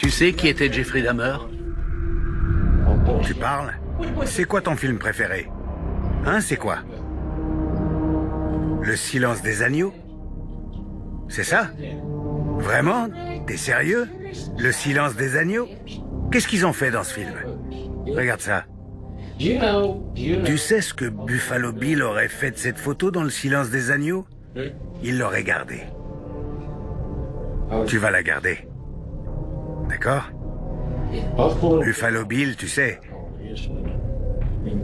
Tu sais qui était Jeffrey Dahmer? Tu parles? C'est quoi ton film préféré? Hein, c'est quoi? Le silence des agneaux? C'est ça? Vraiment? T'es sérieux? Le silence des agneaux? Qu'est-ce qu'ils ont fait dans ce film? Regarde ça. Tu sais ce que Buffalo Bill aurait fait de cette photo dans le silence des agneaux? Il l'aurait gardée. Tu vas la garder. D'accord? Buffalo Bill, tu sais,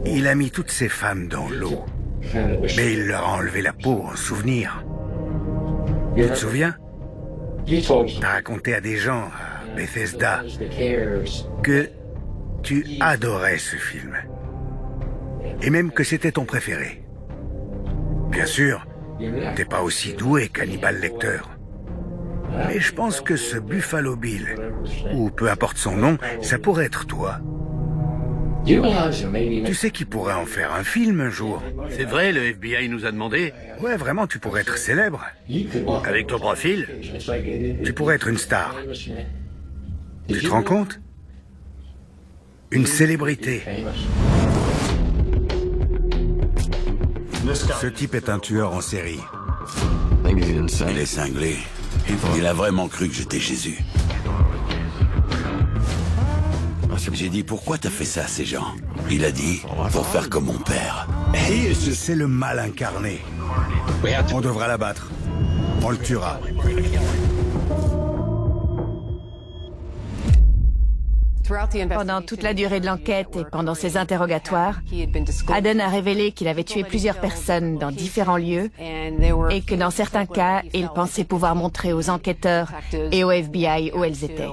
il a mis toutes ses femmes dans l'eau. Mais il leur a enlevé la peau en souvenir. Tu te souviens? T'as raconté à des gens, à Bethesda, que tu adorais ce film. Et même que c'était ton préféré. Bien sûr, t'es pas aussi doué qu'Hannibal Lecter. Mais je pense que ce Buffalo Bill, ou peu importe son nom, ça pourrait être toi. Tu sais qui pourrait en faire un film un jour? C'est vrai, le FBI nous a demandé. Ouais, vraiment, tu pourrais être célèbre. Avec ton profil? Tu pourrais être une star. Tu te rends compte? Une célébrité. Ce type est un tueur en série. Il est cinglé. Il a vraiment cru que j'étais Jésus. J'ai dit, pourquoi t'as fait ça à ces gens? Il a dit, pour faire comme mon père. C'est le mal incarné. On devra l'abattre. On le tuera. Pendant toute la durée de l'enquête et pendant ses interrogatoires, Aden a révélé qu'il avait tué plusieurs personnes dans différents lieux et que dans certains cas, il pensait pouvoir montrer aux enquêteurs et au FBI où elles étaient.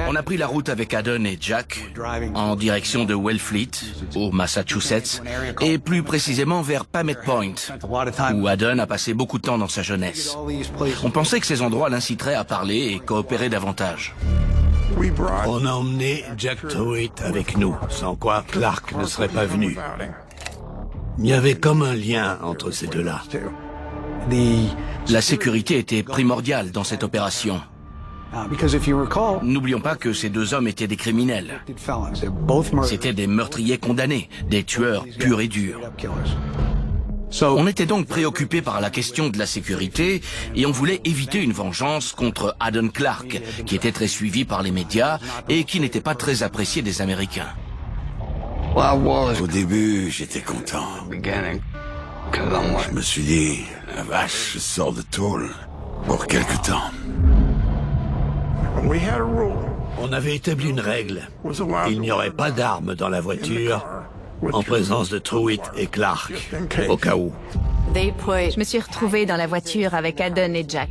On a pris la route avec Aden et Jack en direction de Wellfleet, au Massachusetts, et plus précisément vers Pamet Point, où Aden a passé beaucoup de temps dans sa jeunesse. On pensait que ces endroits l'inciteraient à parler et coopérer davantage. On a emmené Jack Truitt avec nous, sans quoi Clark ne serait pas venu. Il y avait comme un lien entre ces deux-là. La sécurité était primordiale dans cette opération. N'oublions pas que ces deux hommes étaient des criminels. C'étaient des meurtriers condamnés, des tueurs purs et durs. On était donc préoccupés par la question de la sécurité et on voulait éviter une vengeance contre Aden Clark, qui était très suivi par les médias et qui n'était pas très apprécié des Américains. Au début, j'étais content. Je me suis dit, la vache, je sors de tôle pour quelque temps. On avait établi une règle. Il n'y aurait pas d'armes dans la voiture en présence de Truitt et Clark, au cas où. Je me suis retrouvée dans la voiture avec Aden et Jack.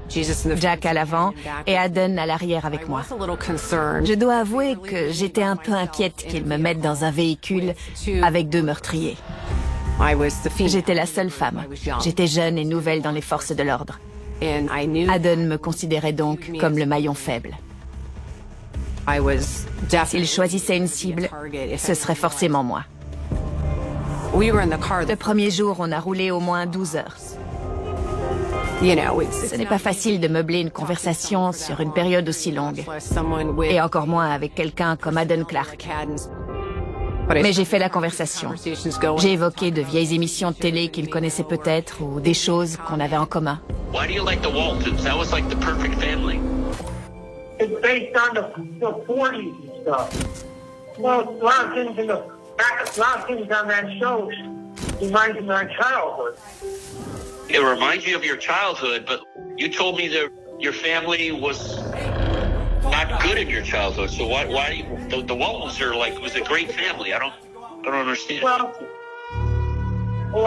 Jack à l'avant et Aden à l'arrière avec moi. Je dois avouer que j'étais un peu inquiète qu'ils me mettent dans un véhicule avec deux meurtriers. J'étais la seule femme. J'étais jeune et nouvelle dans les forces de l'ordre. Aden me considérait donc comme le maillon faible. S'il choisissait une cible, ce serait forcément moi. Le premier jour, on a roulé au moins 12 heures. Ce n'est pas facile de meubler une conversation sur une période aussi longue, et encore moins avec quelqu'un comme Aden Clark. Mais j'ai fait la conversation. J'ai évoqué de vieilles émissions de télé qu'il connaissait peut-être ou des choses qu'on avait en commun. Why do you like the Waltons? That was like the perfect family. It's based on the 40s and stuff. Well, a lot of things on that show remind me of my childhood. It reminds you of your childhood, but you told me that your family was not good in your childhood. So why the Waltons are like was a great family. I don't understand. Well,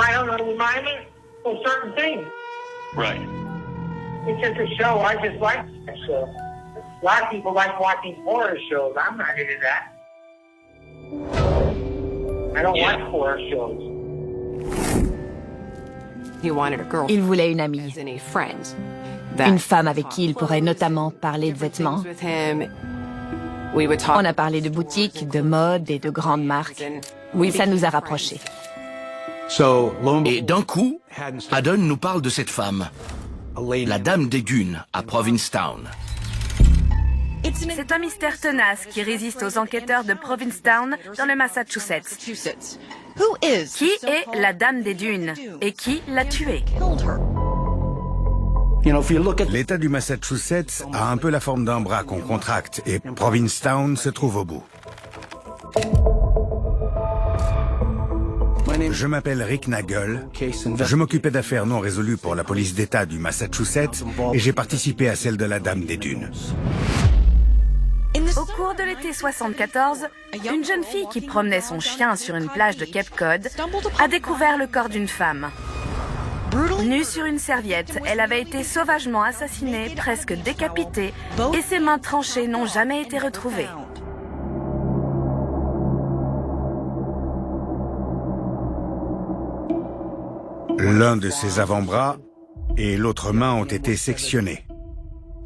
I don't know. Remind me of certain things. Right. It's just a show. I just like that show. A lot of people like watching horror shows. I'm not into that. I don't watch horror shows. Il voulait une amie, une femme avec qui il pourrait notamment parler de vêtements. On a parlé de boutiques, de mode et de grandes marques. Ça nous a rapprochés. Et d'un coup, Aden nous parle de cette femme, la Dame des Dunes, à Provincetown. C'est un mystère tenace qui résiste aux enquêteurs de Provincetown dans le Massachusetts. Qui est la Dame des Dunes et qui l'a tuée? L'État du Massachusetts a un peu la forme d'un bras qu'on contracte et Provincetown se trouve au bout. Je m'appelle Rick Nagel. Je m'occupais d'affaires non résolues pour la police d'État du Massachusetts et j'ai participé à celle de la Dame des Dunes. Au cours de l'été 74, une jeune fille qui promenait son chien sur une plage de Cape Cod a découvert le corps d'une femme. Nue sur une serviette, elle avait été sauvagement assassinée, presque décapitée, et ses mains tranchées n'ont jamais été retrouvées. L'un de ses avant-bras et l'autre main ont été sectionnés.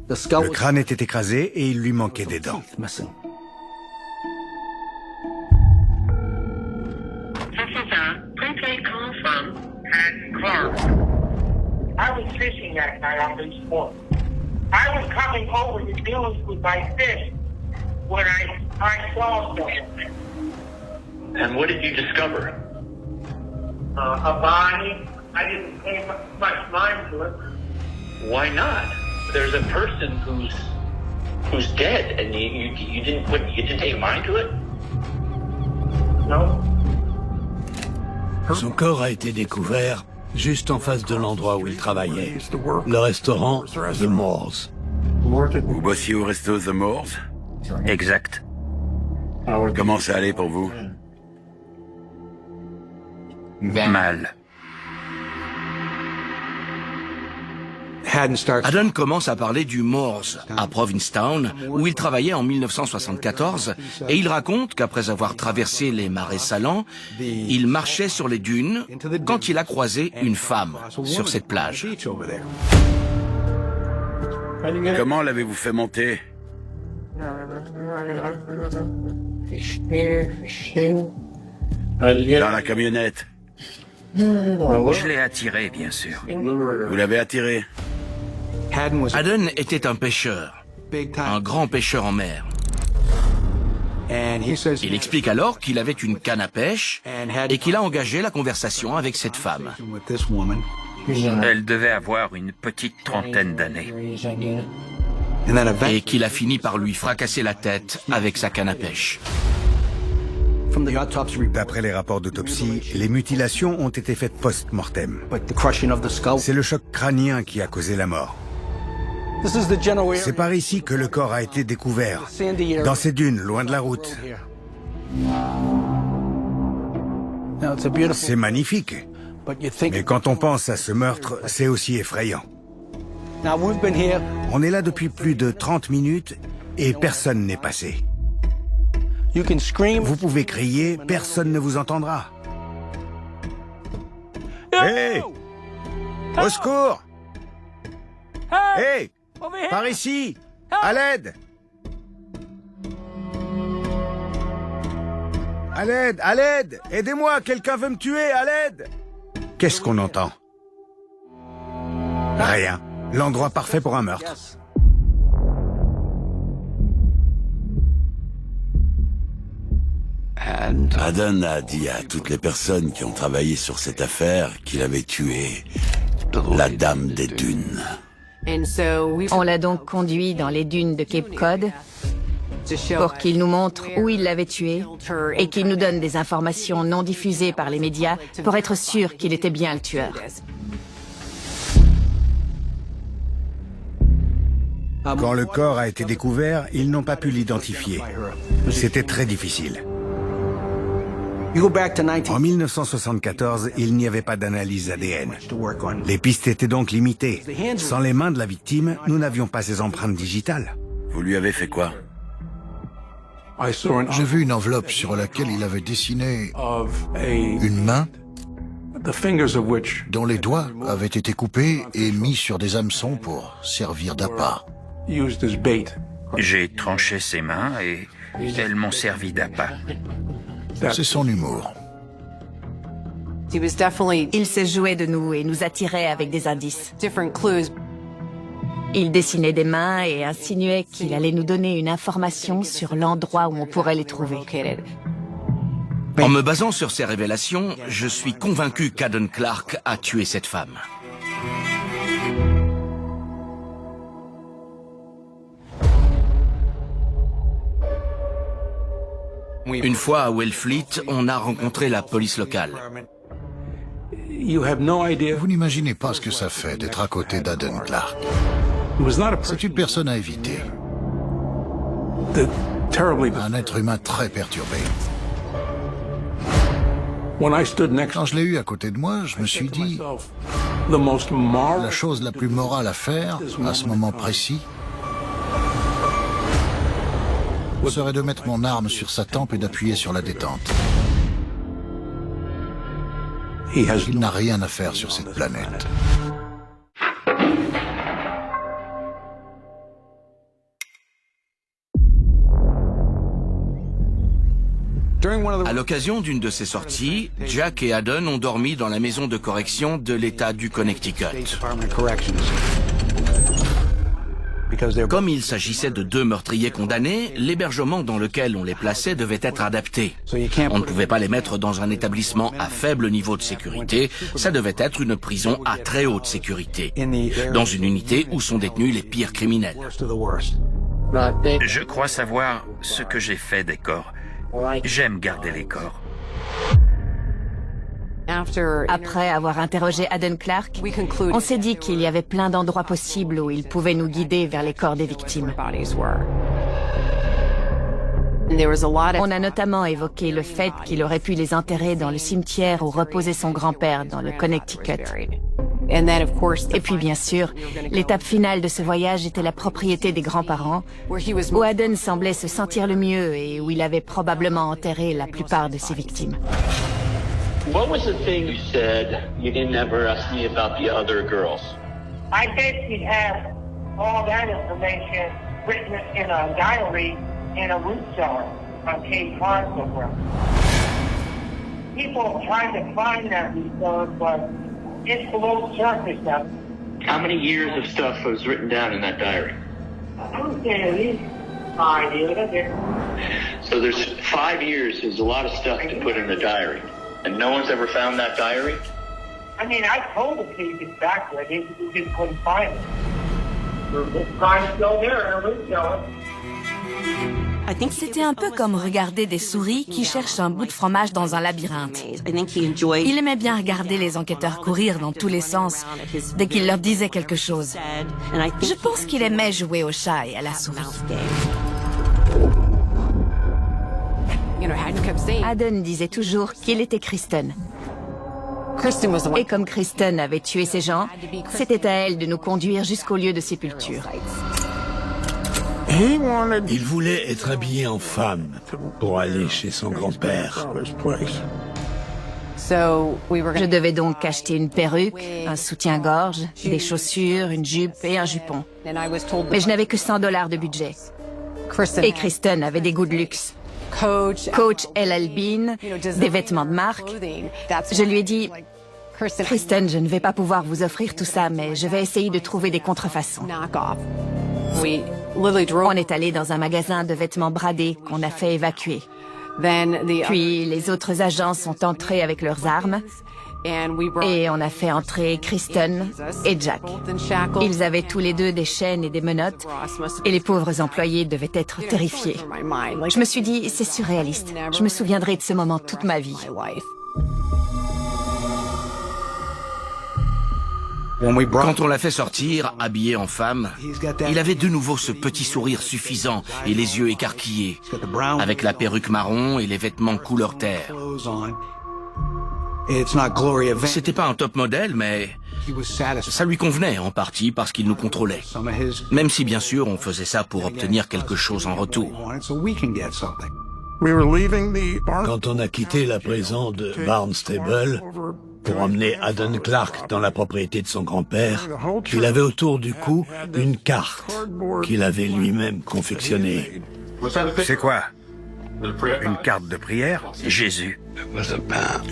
Le crâne était écrasé et il lui manquait des dents. This is a prepaid call from Clark. I was fishing that night on this boat. I was coming over to deal with my fish when I saw something. And what did you discover? A body. I didn't pay much mind to it. Why not? There's a person who's dead, and you didn't take mind to it? No. Son corps a été découvert juste en face de l'endroit où il travaillait, le restaurant The Moors. Vous bossiez au resto The Moors? Exact. Comment ça allait pour vous? Mal. Haddon commence à parler du Moors à Provincetown, où il travaillait en 1974, et il raconte qu'après avoir traversé les marais salants, il marchait sur les dunes quand il a croisé une femme sur cette plage. Comment l'avez-vous fait monter? Dans la camionnette. Je l'ai attiré, bien sûr. Vous l'avez attiré? Haddon était un pêcheur, un grand pêcheur en mer. Il explique alors qu'il avait une canne à pêche et qu'il a engagé la conversation avec cette femme. Elle devait avoir une petite trentaine d'années. Et qu'il a fini par lui fracasser la tête avec sa canne à pêche. D'après les rapports d'autopsie, les mutilations ont été faites post-mortem. C'est le choc crânien qui a causé la mort. C'est par ici que le corps a été découvert, dans ces dunes, loin de la route. C'est magnifique, mais quand on pense à ce meurtre, c'est aussi effrayant. On est là depuis plus de 30 minutes et personne n'est passé. Vous pouvez crier, personne ne vous entendra. Hé! Au secours! Hé! Par ici! À l'aide! À l'aide! À l'aide! Aidez-moi! Quelqu'un veut me tuer! À l'aide! Qu'est-ce qu'on entend? Rien. L'endroit parfait pour un meurtre. Haddon a dit à toutes les personnes qui ont travaillé sur cette affaire qu'il avait tué la Dame des Dunes. On l'a donc conduit dans les dunes de Cape Cod pour qu'il nous montre où il l'avait tué et qu'il nous donne des informations non diffusées par les médias pour être sûr qu'il était bien le tueur. Quand le corps a été découvert, ils n'ont pas pu l'identifier. C'était très difficile. En 1974, il n'y avait pas d'analyse ADN. Les pistes étaient donc limitées. Sans les mains de la victime, nous n'avions pas ses empreintes digitales. Vous lui avez fait quoi? J'ai vu une enveloppe sur laquelle il avait dessiné une main dont les doigts avaient été coupés et mis sur des hameçons pour servir d'appât. J'ai tranché ses mains et elles m'ont servi d'appât. C'est son humour. Il se jouait de nous et nous attirait avec des indices. Il dessinait des mains et insinuait qu'il allait nous donner une information sur l'endroit où on pourrait les trouver. En me basant sur ces révélations, je suis convaincu qu'Aden Clark a tué cette femme. Une fois à Wellfleet, on a rencontré la police locale. Vous n'imaginez pas ce que ça fait d'être à côté d'Aden Clark. C'est une personne à éviter. Un être humain très perturbé. Quand je l'ai eu à côté de moi, je me suis dit, la chose la plus morale à faire, à ce moment précis, serait de mettre mon arme sur sa tempe et d'appuyer sur la détente. Il n'a rien à faire sur cette planète. À l'occasion d'une de ces sorties, Jack et Aden ont dormi dans la maison de correction de l'État du Connecticut. Comme il s'agissait de 2 meurtriers condamnés, l'hébergement dans lequel on les plaçait devait être adapté. On ne pouvait pas les mettre dans un établissement à faible niveau de sécurité, ça devait être une prison à très haute sécurité, dans une unité où sont détenus les pires criminels. Je crois savoir ce que j'ai fait des corps. J'aime garder les corps. Après avoir interrogé Aden Clark, on s'est dit qu'il y avait plein d'endroits possibles où il pouvait nous guider vers les corps des victimes. On a notamment évoqué le fait qu'il aurait pu les enterrer dans le cimetière où reposait son grand-père dans le Connecticut. Et puis bien sûr, l'étape finale de ce voyage était la propriété des grands-parents, où Aden semblait se sentir le mieux et où il avait probablement enterré la plupart de ses victimes. What was the thing you said you didn't ever ask me about the other girls? I bet she'd have all that information written in a diary in a root cellar on Cape Cod somewhere. People trying to find that root cellar, but it's below the surface now. How many years of stuff was written down in that diary? I would say at least 5 years. So there's 5 years is a lot of stuff to put in a diary. And no one's ever found that diary? I mean, I told the police to get back to it. They just couldn't find it. It's probably still there in a root cellar. C'était un peu comme regarder des souris qui cherchent un bout de fromage dans un labyrinthe. Il aimait bien regarder les enquêteurs courir dans tous les sens dès qu'il leur disait quelque chose. Je pense qu'il aimait jouer au chat et à la souris. Aden disait toujours qu'il était Kristen. Et comme Kristen avait tué ses gens, c'était à elle de nous conduire jusqu'au lieu de sépulture. Il voulait être habillé en femme pour aller chez son grand-père. Je devais donc acheter une perruque, un soutien-gorge, des chaussures, une jupe et un jupon. Mais je n'avais que $100 de budget. Et Kristen avait des goûts de luxe. Coach LL Bean, des vêtements de marque. Je lui ai dit, Kristen, je ne vais pas pouvoir vous offrir tout ça, mais je vais essayer de trouver des contrefaçons. On est allé dans un magasin de vêtements bradés qu'on a fait évacuer. Puis les autres agents sont entrés avec leurs armes et on a fait entrer Kristen et Jack. Ils avaient tous les deux des chaînes et des menottes et les pauvres employés devaient être terrifiés. Je me suis dit, c'est surréaliste. Je me souviendrai de ce moment toute ma vie. Quand on l'a fait sortir, habillé en femme, il avait de nouveau ce petit sourire suffisant et les yeux écarquillés, avec la perruque marron et les vêtements couleur terre. C'était pas un top modèle, mais ça lui convenait en partie parce qu'il nous contrôlait. Même si bien sûr on faisait ça pour obtenir quelque chose en retour. Quand on a quitté la prison de Barnstable pour emmener Aden Clark dans la propriété de son grand-père, il avait autour du cou une carte qu'il avait lui-même confectionnée. C'est quoi? Une carte de prière? Jésus.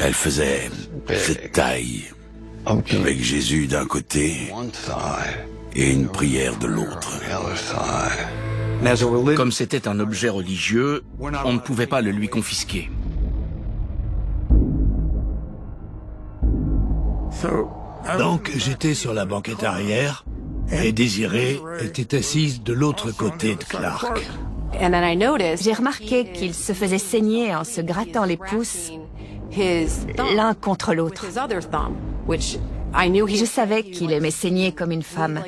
Elle faisait cette taille, avec Jésus d'un côté et une prière de l'autre. Comme c'était un objet religieux, on ne pouvait pas le lui confisquer. Donc j'étais sur la banquette arrière et Désirée était assise de l'autre côté de Clark. J'ai remarqué qu'il se faisait saigner en se grattant les pouces l'un contre l'autre. Je savais qu'il aimait saigner comme une femme.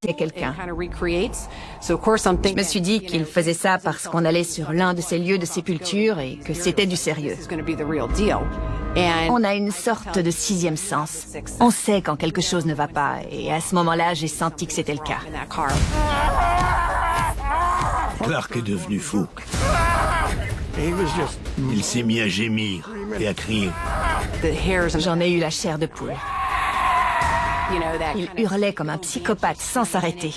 C'est quelqu'un. Je me suis dit qu'il faisait ça parce qu'on allait sur l'un de ces lieux de sépulture et que c'était du sérieux. On a une sorte de sixième sens. On sait quand quelque chose ne va pas, et à ce moment-là, j'ai senti que c'était le cas. Clark est devenu fou. Il s'est mis à gémir et à crier. J'en ai eu la chair de poule. Il hurlait comme un psychopathe sans s'arrêter.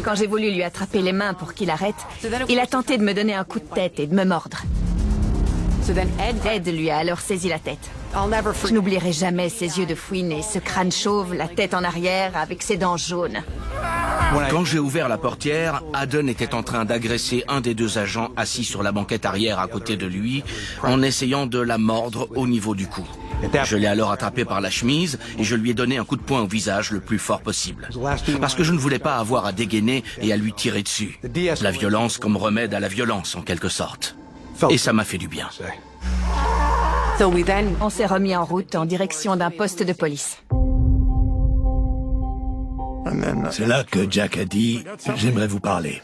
Quand j'ai voulu lui attraper les mains pour qu'il arrête, il a tenté de me donner un coup de tête et de me mordre. Ed lui a alors saisi la tête. Je n'oublierai jamais ses yeux de fouine et ce crâne chauve, la tête en arrière, avec ses dents jaunes. Quand j'ai ouvert la portière, Aden était en train d'agresser un des deux agents assis sur la banquette arrière à côté de lui, en essayant de la mordre au niveau du cou. Je l'ai alors attrapé par la chemise et je lui ai donné un coup de poing au visage le plus fort possible. Parce que je ne voulais pas avoir à dégainer et à lui tirer dessus. La violence comme remède à la violence, en quelque sorte. Et ça m'a fait du bien. On s'est remis en route en direction d'un poste de police. C'est là que Jack a dit « J'aimerais vous parler ».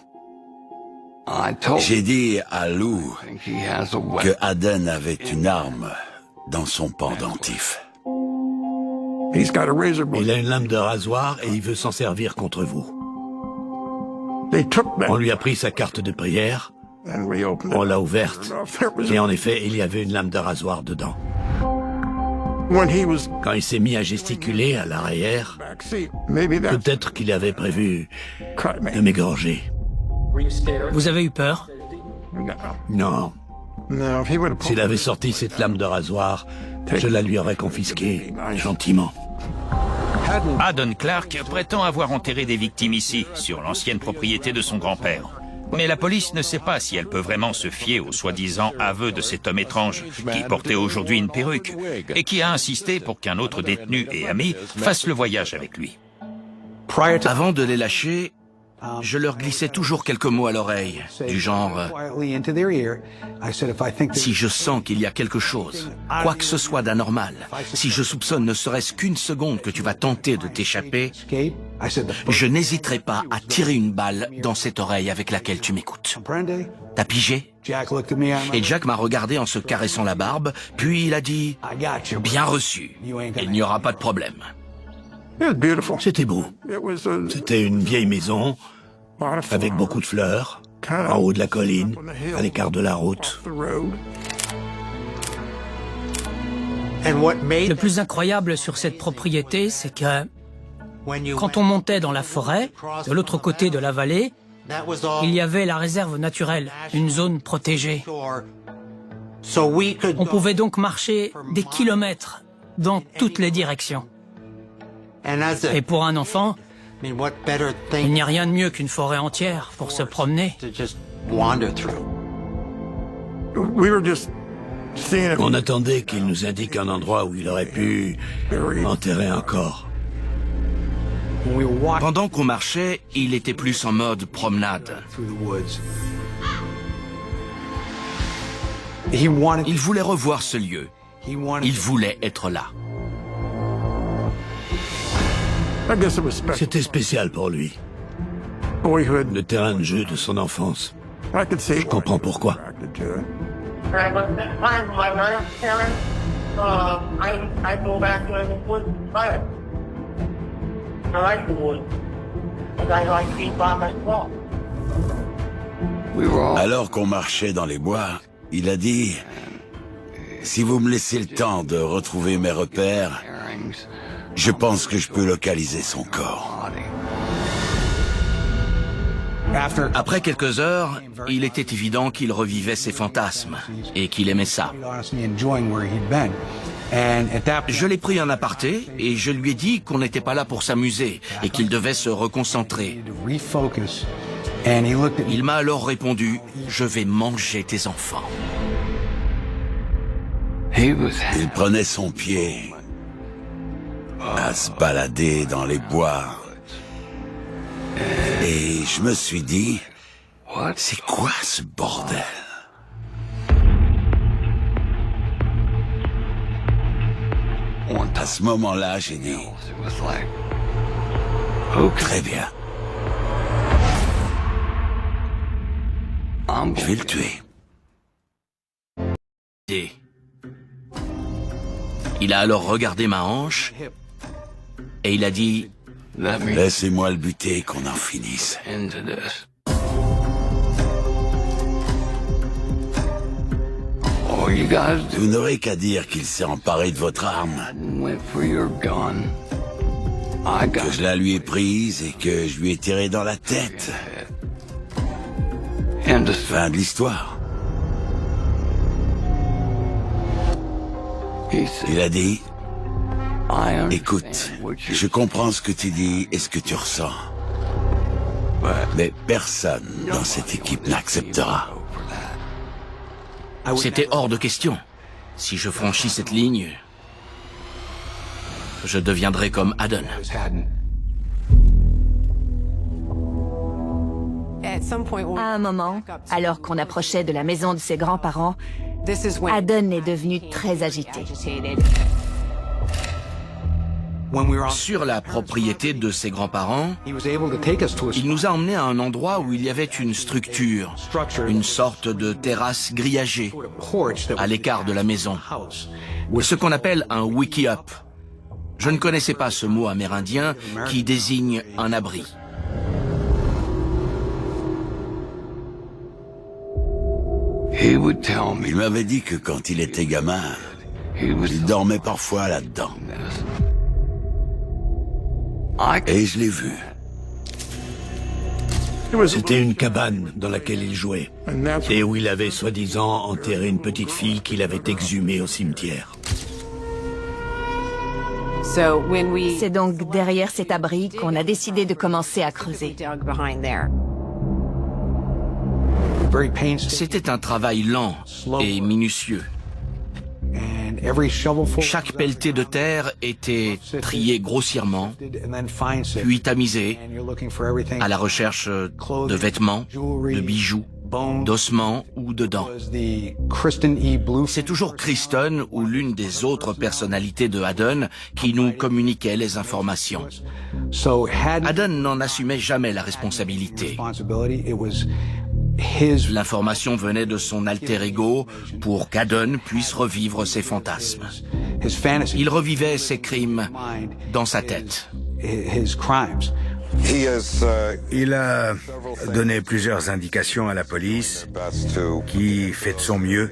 J'ai dit à Lou que Aden avait une arme dans son pendentif. Il a une lame de rasoir et il veut s'en servir contre vous. On lui a pris sa carte de prière, on l'a ouverte, et en effet, il y avait une lame de rasoir dedans. Quand il s'est mis à gesticuler à l'arrière, peut-être qu'il avait prévu de m'égorger. Vous avez eu peur? Non. S'il avait sorti cette lame de rasoir, je la lui aurais confisquée, gentiment. Aden Clark prétend avoir enterré des victimes ici, sur l'ancienne propriété de son grand-père. Mais la police ne sait pas si elle peut vraiment se fier aux soi-disant aveux de cet homme étrange, qui portait aujourd'hui une perruque, et qui a insisté pour qu'un autre détenu et ami fasse le voyage avec lui. Avant de les lâcher, je leur glissais toujours quelques mots à l'oreille, du genre « Si je sens qu'il y a quelque chose, quoi que ce soit d'anormal, si je soupçonne ne serait-ce qu'une seconde que tu vas tenter de t'échapper, je n'hésiterai pas à tirer une balle dans cette oreille avec laquelle tu m'écoutes. T'as pigé ?» Et Jack m'a regardé en se caressant la barbe, puis il a dit « Bien reçu, il n'y aura pas de problème. » C'était beau. C'était une vieille maison, avec beaucoup de fleurs, en haut de la colline, à l'écart de la route. Le plus incroyable sur cette propriété, c'est que quand on montait dans la forêt, de l'autre côté de la vallée, il y avait la réserve naturelle, une zone protégée. On pouvait donc marcher des kilomètres dans toutes les directions. Et pour un enfant, il n'y a rien de mieux qu'une forêt entière pour se promener. On attendait qu'il nous indique un endroit où il aurait pu enterrer un corps. Pendant qu'on marchait, il était plus en mode promenade. Il voulait revoir ce lieu. Il voulait être là. C'était spécial pour lui. Le terrain de jeu de son enfance. Je comprends pourquoi. Alors qu'on marchait dans les bois, il a dit « Si vous me laissez le temps de retrouver mes repères, je pense que je peux localiser son corps. » Après quelques heures, il était évident qu'il revivait ses fantasmes et qu'il aimait ça. Je l'ai pris en aparté et je lui ai dit qu'on n'était pas là pour s'amuser et qu'il devait se reconcentrer. Il m'a alors répondu « Je vais manger tes enfants ». Il prenait son pied à se balader dans les bois. Et je me suis dit, c'est quoi ce bordel? À ce moment-là, j'ai dit, très bien. Je vais le tuer. Il a alors regardé ma hanche et il a dit « Laissez-moi le buter, qu'on en finisse. » Vous n'aurez qu'à dire qu'il s'est emparé de votre arme, que je la lui ai prise et que je lui ai tiré dans la tête. Fin de l'histoire. Il a dit, écoute, je comprends ce que tu dis et ce que tu ressens. Mais personne dans cette équipe n'acceptera. C'était hors de question. Si je franchis cette ligne, je deviendrai comme Addon. À un moment, alors qu'on approchait de la maison de ses grands-parents, Addon est devenu très agité. Sur la propriété de ses grands-parents, il nous a emmenés à un endroit où il y avait une structure, une sorte de terrasse grillagée, à l'écart de la maison. Ce qu'on appelle un wickiup. Je ne connaissais pas ce mot amérindien qui désigne un abri. Il m'avait dit que quand il était gamin, il dormait parfois là-dedans. Et je l'ai vu. C'était une cabane dans laquelle il jouait, et où il avait soi-disant enterré une petite fille qu'il avait exhumée au cimetière. C'est donc derrière cet abri qu'on a décidé de commencer à creuser. C'était un travail lent et minutieux. Chaque pelletée de terre était triée grossièrement, puis tamisée, à la recherche de vêtements, de bijoux, d'ossements ou de dents. C'est toujours Kristen ou l'une des autres personnalités de Addon qui nous communiquait les informations. Addon n'en assumait jamais la responsabilité. L'information venait de son alter ego pour qu'Addon puisse revivre ses fantasmes. Il revivait ses crimes dans sa tête. Il a donné plusieurs indications à la police qui fait de son mieux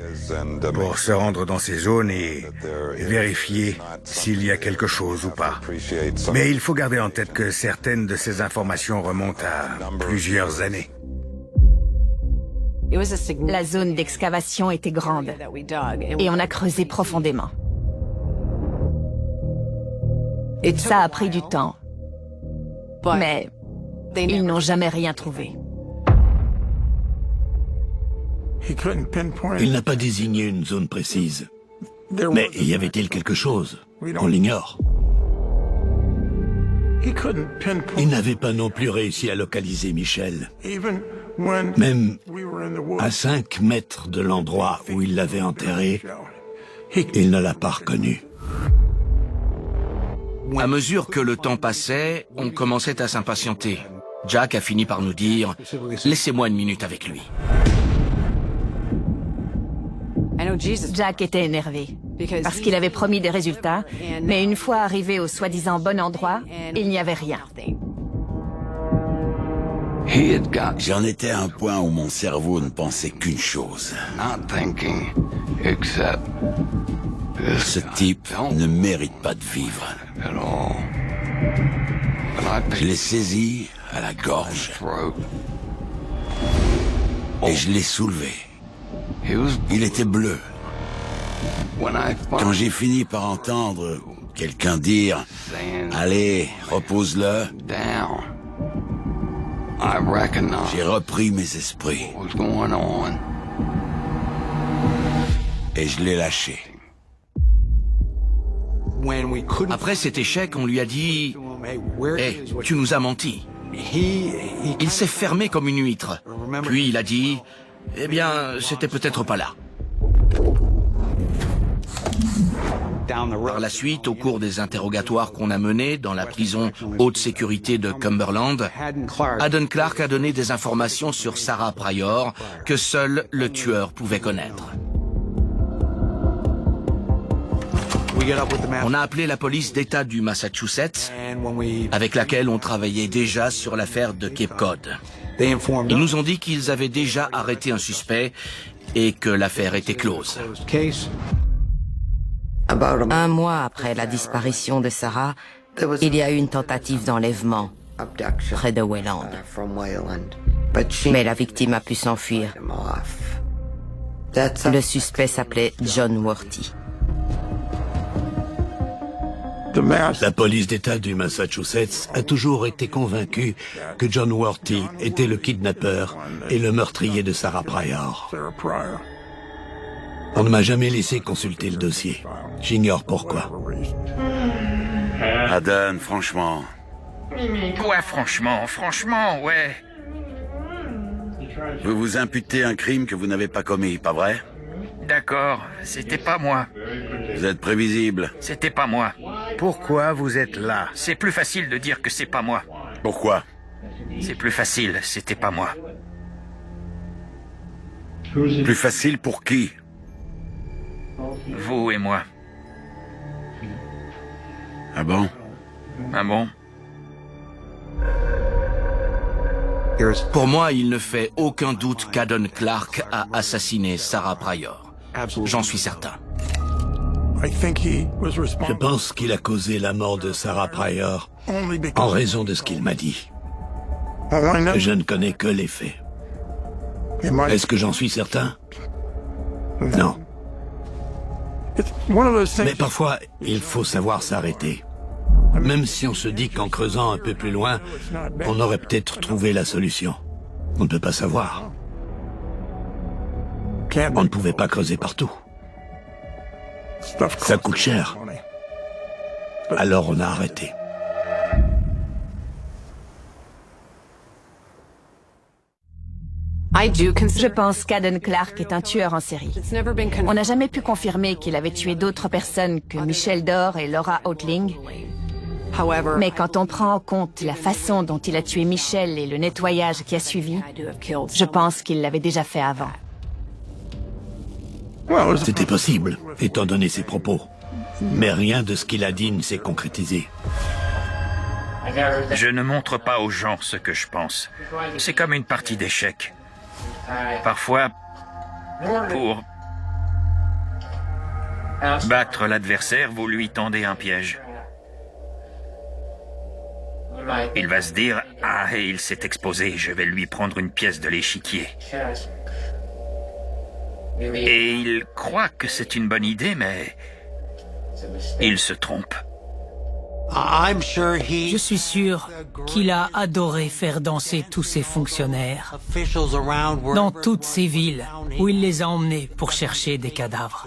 pour se rendre dans ces zones et vérifier s'il y a quelque chose ou pas. Mais il faut garder en tête que certaines de ces informations remontent à plusieurs années. La zone d'excavation était grande et on a creusé profondément. Ça a pris du temps, mais ils n'ont jamais rien trouvé. Il n'a pas désigné une zone précise. Mais y avait-il quelque chose? On l'ignore. Il n'avait pas non plus réussi à localiser Michel. Même à 5 mètres de l'endroit où il l'avait enterré, il ne l'a pas reconnu. À mesure que le temps passait, on commençait à s'impatienter. Jack a fini par nous dire « Laissez-moi une minute avec lui ». Jack était énervé, parce qu'il avait promis des résultats, mais une fois arrivé au soi-disant bon endroit, il n'y avait rien. J'en étais à un point où mon cerveau ne pensait qu'une chose. Ce type ne mérite pas de vivre. Je l'ai saisi à la gorge et je l'ai soulevé. Il était bleu Quand j'ai fini par entendre quelqu'un dire « Allez, repose-le », j'ai repris mes esprits. Et je l'ai lâché. Après cet échec, on lui a dit « Hey, tu nous as menti ». Il s'est fermé comme une huître. Puis il a dit « Eh bien, c'était peut-être pas là ». Par la suite, au cours des interrogatoires qu'on a menés dans la prison haute sécurité de Cumberland, Haddon Clark a donné des informations sur Sarah Pryor que seul le tueur pouvait connaître. On a appelé la police d'État du Massachusetts, avec laquelle on travaillait déjà sur l'affaire de Cape Cod. Ils nous ont dit qu'ils avaient déjà arrêté un suspect et que l'affaire était close. Un mois après la disparition de Sarah, il y a eu une tentative d'enlèvement près de Wayland. Mais la victime a pu s'enfuir. Le suspect s'appelait John Worthy. La police d'État du Massachusetts a toujours été convaincue que John Worthy était le kidnappeur et le meurtrier de Sarah Pryor. On ne m'a jamais laissé consulter le dossier. J'ignore pourquoi. Haddon, franchement... Ouais, franchement, ouais. Vous vous imputez un crime que vous n'avez pas commis, pas vrai? D'accord, c'était pas moi. Vous êtes prévisible. C'était pas moi. Pourquoi vous êtes là? C'est plus facile de dire que c'est pas moi. Pourquoi? C'est plus facile, c'était pas moi. Plus facile pour qui? Vous et moi. Ah bon? Ah bon? Pour moi, il ne fait aucun doute qu'Haddon Clark a assassiné Sarah Pryor. J'en suis certain. Je pense qu'il a causé la mort de Sarah Pryor en raison de ce qu'il m'a dit. Je ne connais que les faits. Est-ce que j'en suis certain? Non. Mais parfois, il faut savoir s'arrêter. Même si on se dit qu'en creusant un peu plus loin, on aurait peut-être trouvé la solution. On ne peut pas savoir. On ne pouvait pas creuser partout. Ça coûte cher. Alors on a arrêté. Je pense qu'Haddon Clark est un tueur en série. On n'a jamais pu confirmer qu'il avait tué d'autres personnes que Michelle Dorr et Laura Outling. Mais quand on prend en compte la façon dont il a tué Michelle et le nettoyage qui a suivi, je pense qu'il l'avait déjà fait avant. C'était possible, étant donné ses propos. Mais rien de ce qu'il a dit ne s'est concrétisé. Je ne montre pas aux gens ce que je pense. C'est comme une partie d'échecs. Parfois, pour battre l'adversaire, vous lui tendez un piège. Il va se dire « Ah, il s'est exposé, je vais lui prendre une pièce de l'échiquier. » Et il croit que c'est une bonne idée, mais il se trompe. Je suis sûr qu'il a adoré faire danser tous ses fonctionnaires dans toutes ces villes où il les a emmenés pour chercher des cadavres.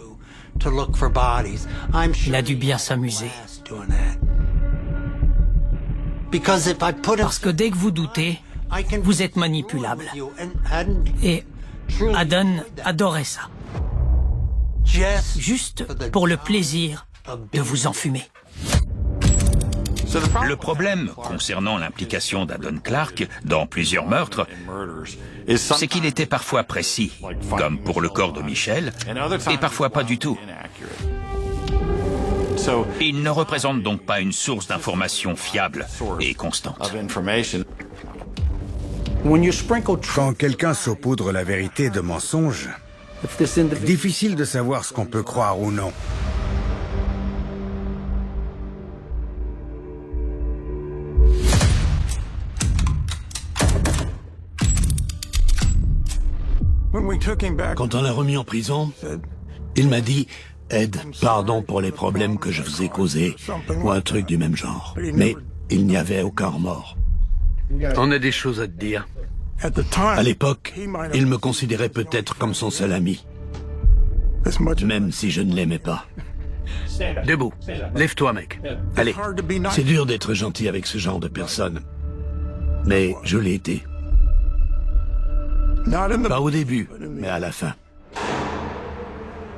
Il a dû bien s'amuser. Parce que dès que vous doutez, vous êtes manipulable. Et Haddon adorait ça. Juste pour le plaisir de vous enfumer. Le problème concernant l'implication d'Haddon Clark dans plusieurs meurtres, c'est qu'il était parfois précis, comme pour le corps de Michelle, et parfois pas du tout. Il ne représente donc pas une source d'information fiable et constante. Quand quelqu'un saupoudre la vérité de mensonges, difficile de savoir ce qu'on peut croire ou non. Quand on l'a remis en prison, il m'a dit Ed, pardon pour les problèmes que je vous ai causés, ou un truc du même genre. Mais il n'y avait aucun remords. On a des choses à te dire. À l'époque, il me considérait peut-être comme son seul ami. Même si je ne l'aimais pas. Debout. Lève-toi, mec. Allez. C'est dur d'être gentil avec ce genre de personnes. Mais je l'ai été. Pas au début, mais à la fin.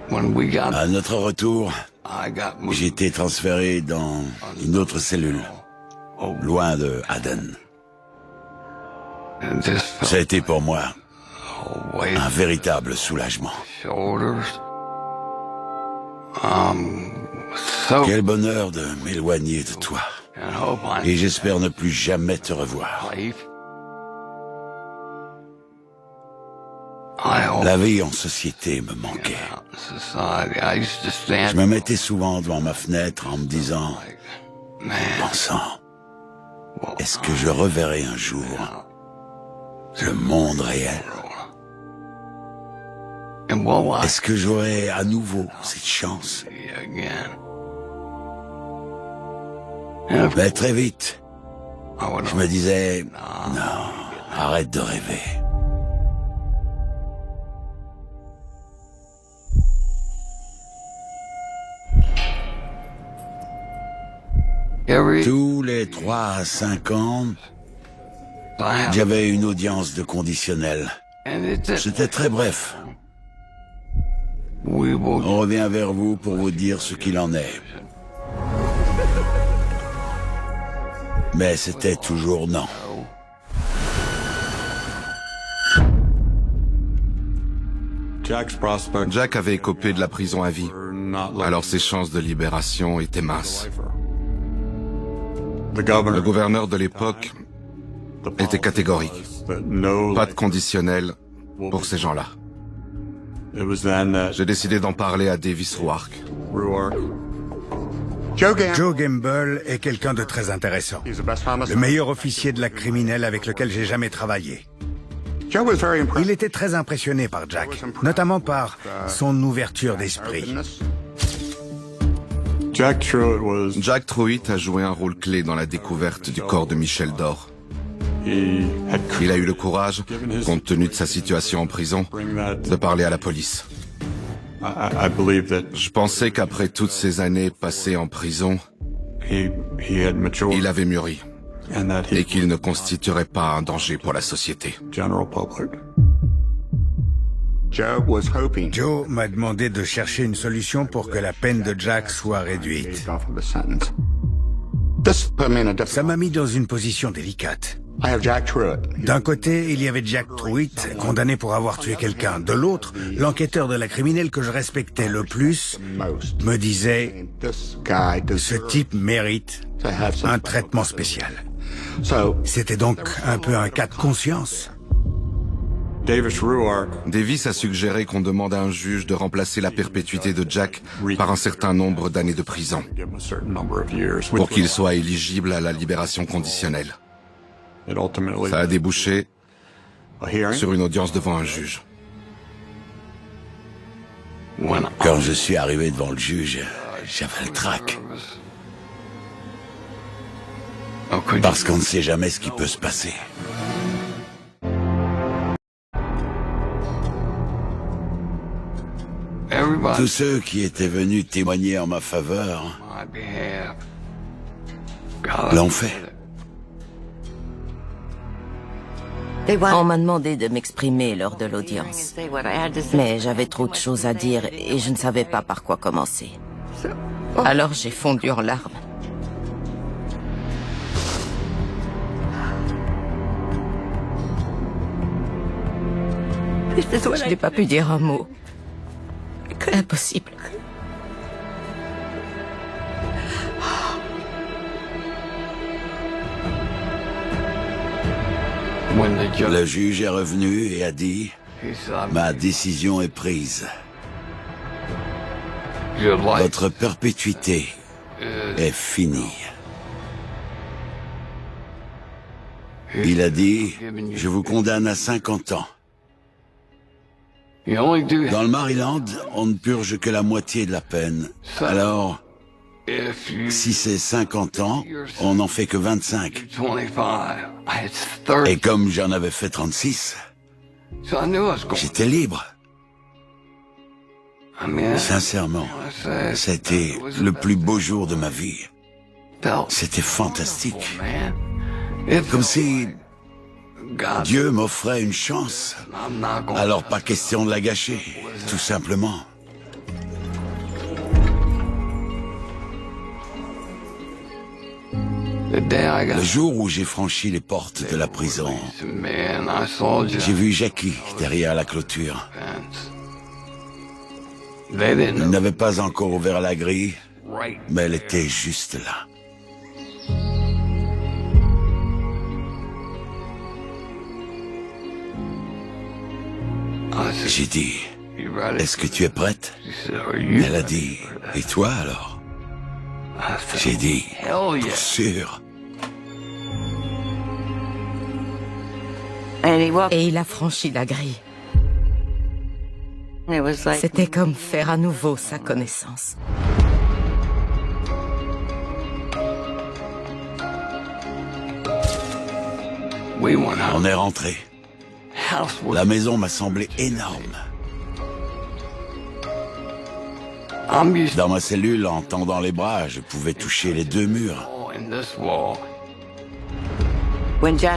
À notre retour, j'ai été transféré dans une autre cellule, loin de Aden. Ça a été pour moi un véritable soulagement. Quel bonheur de m'éloigner de toi. Et j'espère ne plus jamais te revoir. La vie en société me manquait. Je me mettais souvent devant ma fenêtre en me disant, pensant, est-ce que je reverrai un jour le monde réel? Est-ce que j'aurai à nouveau cette chance? Mais très vite, je me disais, non, arrête de rêver. Tous les 3 à 5 ans, j'avais une audience de conditionnel. C'était très bref. On revient vers vous pour vous dire ce qu'il en est. Mais c'était toujours non. Jack avait écopé de la prison à vie, alors ses chances de libération étaient minces. Le gouverneur de l'époque était catégorique. Pas de conditionnel pour ces gens-là. J'ai décidé d'en parler à Davis Ruark. Joe Gamble est quelqu'un de très intéressant. Le meilleur officier de la criminelle avec lequel j'ai jamais travaillé. Il était très impressionné par Jack, notamment par son ouverture d'esprit. Jack Truitt a joué un rôle clé dans la découverte du corps de Michel Dore. Il a eu le courage, compte tenu de sa situation en prison, de parler à la police. Je pensais qu'après toutes ces années passées en prison, il avait mûri et qu'il ne constituerait pas un danger pour la société. Joe m'a demandé de chercher une solution pour que la peine de Jack soit réduite. Ça m'a mis dans une position délicate. D'un côté, il y avait Jack Truitt, condamné pour avoir tué quelqu'un. De l'autre, l'enquêteur de la criminelle que je respectais le plus me disait « Ce type mérite un traitement spécial ». C'était donc un peu un cas de conscience. Davis a suggéré qu'on demande à un juge de remplacer la perpétuité de Jack par un certain nombre d'années de prison, pour qu'il soit éligible à la libération conditionnelle. Ça a débouché sur une audience devant un juge. Quand je suis arrivé devant le juge, j'avais le trac. Parce qu'on ne sait jamais ce qui peut se passer. Tous ceux qui étaient venus témoigner en ma faveur l'ont fait. On m'a demandé de m'exprimer lors de l'audience. Mais j'avais trop de choses à dire et je ne savais pas par quoi commencer. Alors j'ai fondu en larmes. Je n'ai pas pu dire un mot. Impossible. Le juge est revenu et a dit « Ma décision est prise. Votre perpétuité est finie. » Il a dit « Je vous condamne à 50 ans. Dans le Maryland, on ne purge que la moitié de la peine. Alors, si c'est 50 ans, on n'en fait que 25. Et comme j'en avais fait 36, j'étais libre. Sincèrement, c'était le plus beau jour de ma vie. C'était fantastique. Comme si Dieu m'offrait une chance. Alors pas question de la gâcher, tout simplement. Le jour où j'ai franchi les portes de la prison, j'ai vu Jackie derrière la clôture. Il n'avait pas encore ouvert la grille, mais elle était juste là. J'ai dit, est-ce que tu es prête? Elle a dit, et toi alors? J'ai dit, pour sûr. Et il a franchi la grille. C'était comme faire à nouveau sa connaissance. On est rentré. La maison m'a semblé énorme. Dans ma cellule, en tendant les bras, je pouvais toucher les deux murs.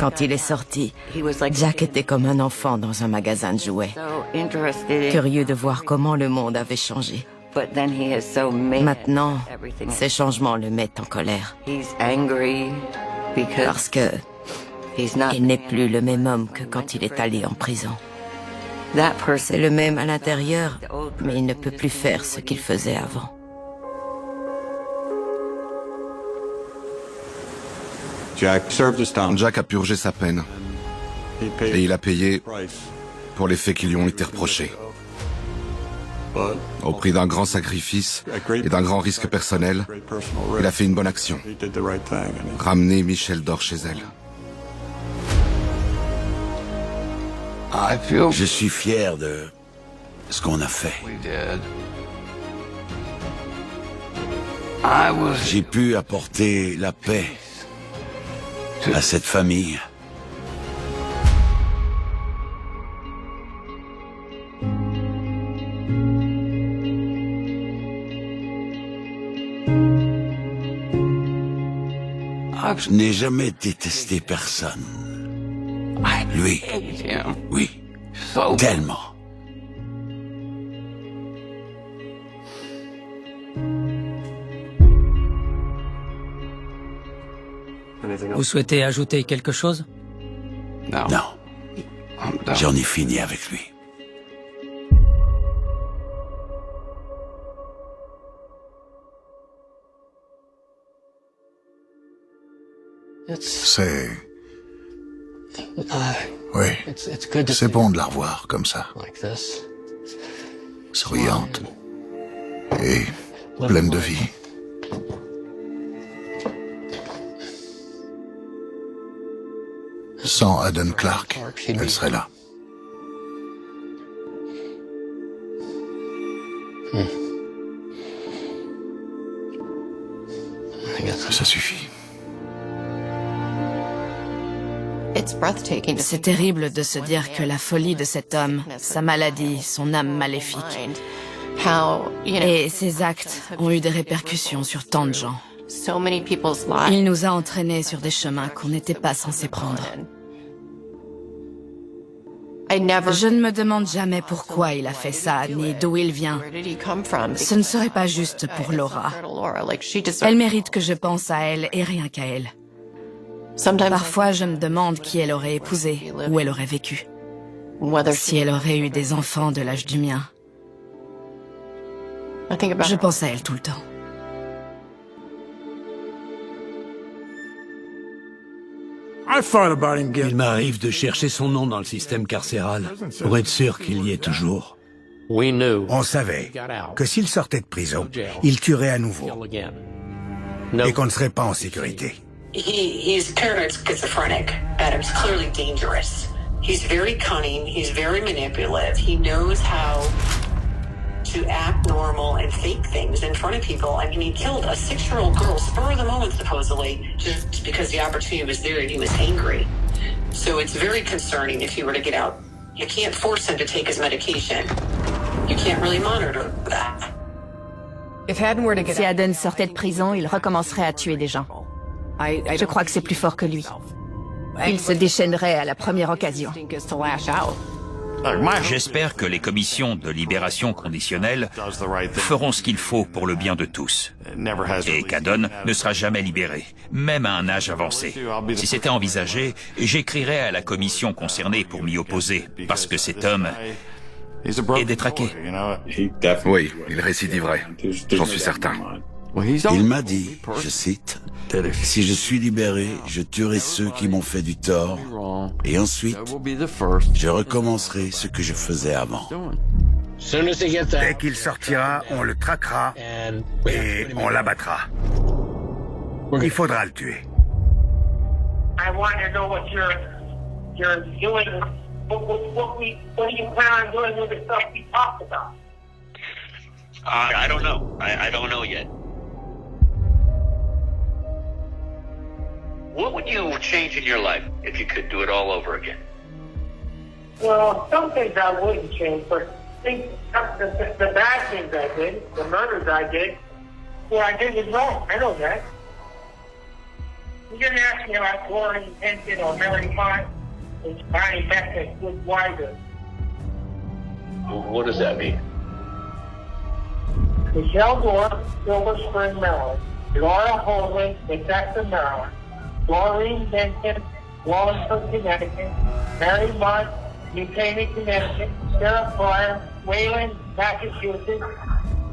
Quand il est sorti, Jack était comme un enfant dans un magasin de jouets, curieux de voir comment le monde avait changé. Maintenant, ces changements le mettent en colère. Parce que il n'est plus le même homme que quand il est allé en prison. C'est le même à l'intérieur, mais il ne peut plus faire ce qu'il faisait avant. Jack a purgé sa peine. Et il a payé pour les faits qui lui ont été reprochés. Au prix d'un grand sacrifice et d'un grand risque personnel, il a fait une bonne action. Ramener Michelle Dore chez elle. Je suis fier de ce qu'on a fait. J'ai pu apporter la paix à cette famille. Je n'ai jamais détesté personne. Lui, oui, tellement. Vous souhaitez ajouter quelque chose? Non. J'en ai fini avec lui. Oui, c'est bon de la revoir comme ça. Souriante. Et pleine de vie. Sans Aden Clark, elle serait là. Ça suffit. C'est terrible de se dire que la folie de cet homme, sa maladie, son âme maléfique et ses actes ont eu des répercussions sur tant de gens. Il nous a entraînés sur des chemins qu'on n'était pas censé prendre. Je ne me demande jamais pourquoi il a fait ça, ni d'où il vient. Ce ne serait pas juste pour Laura. Elle mérite que je pense à elle et rien qu'à elle. Parfois, je me demande qui elle aurait épousé, où elle aurait vécu. Si elle aurait eu des enfants de l'âge du mien. Je pense à elle tout le temps. Il m'arrive de chercher son nom dans le système carcéral pour être sûr qu'il y est toujours. On savait que s'il sortait de prison, il tuerait à nouveau et qu'on ne serait pas en sécurité. He's paranoid schizophrenic. Adam's clearly dangerous. He's very cunning, he's very manipulative. He knows how to act normal and fake things in front of people. I mean, he killed a 6-year-old girl, spur of the moment supposedly, just because the opportunity was there and he was angry. So it's very concerning if he were to get out. You can't force him to take his medication. You can't really monitor that. Si Aden sortait de prison, il recommencerait à tuer des gens. Je crois que c'est plus fort que lui. Il se déchaînerait à la première occasion. J'espère que les commissions de libération conditionnelle feront ce qu'il faut pour le bien de tous. Et qu'Addon ne sera jamais libéré, même à un âge avancé. Si c'était envisagé, j'écrirais à la commission concernée pour m'y opposer, parce que cet homme est détraqué. Oui, il récidiverait. J'en suis certain. Il m'a dit, je cite, « Si je suis libéré, je tuerai ceux qui m'ont fait du tort, et ensuite, je recommencerai ce que je faisais avant. » Dès qu'il sortira, on le traquera et on l'abattra. Il faudra le tuer. I want to know what you're doing. What do you plan on doing with the stuff we talked about? I don't know. I don't know yet. What would you change in your life if you could do it all over again? Well, some things I wouldn't change, but the bad things I did, the murders I did, what I did was wrong. I know that. You didn't ask me about Glory Henson or Mary Mott and Bonnie Beckett with Wiser. What does that mean? Michelle Gore, Silver Spring, Maryland. Laura Holman, Augusta, Maryland. Maureen Benson, Wallingford, Connecticut. Mary Mott, New Canaan, Connecticut. Sarah Fryer, Wayland, Massachusetts.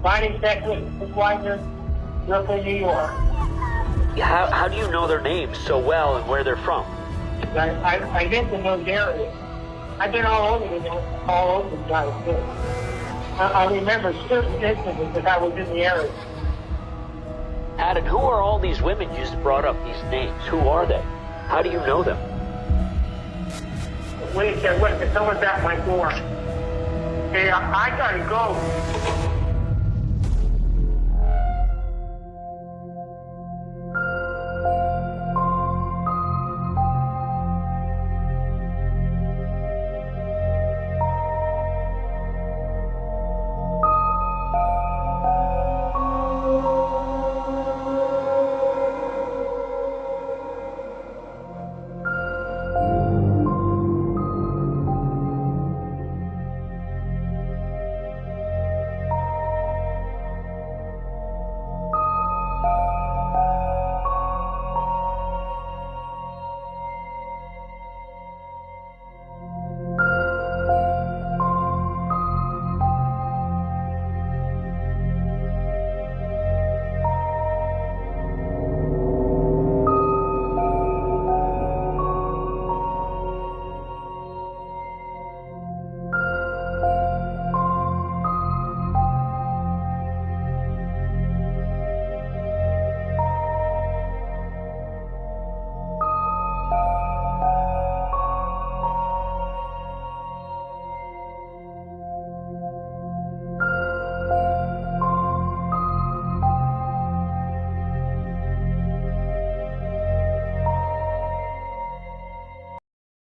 Bonnie Beckett, Wiser, Brooklyn, New York. How do you know their names so well and where they're from? I get to know their areas. I've been all over the United States. I remember certain incidents that I was in the area. Addon, who are all these women you just brought up, these names? Who are they? How do you know them? Wait, someone's at my door. Hey, I gotta go.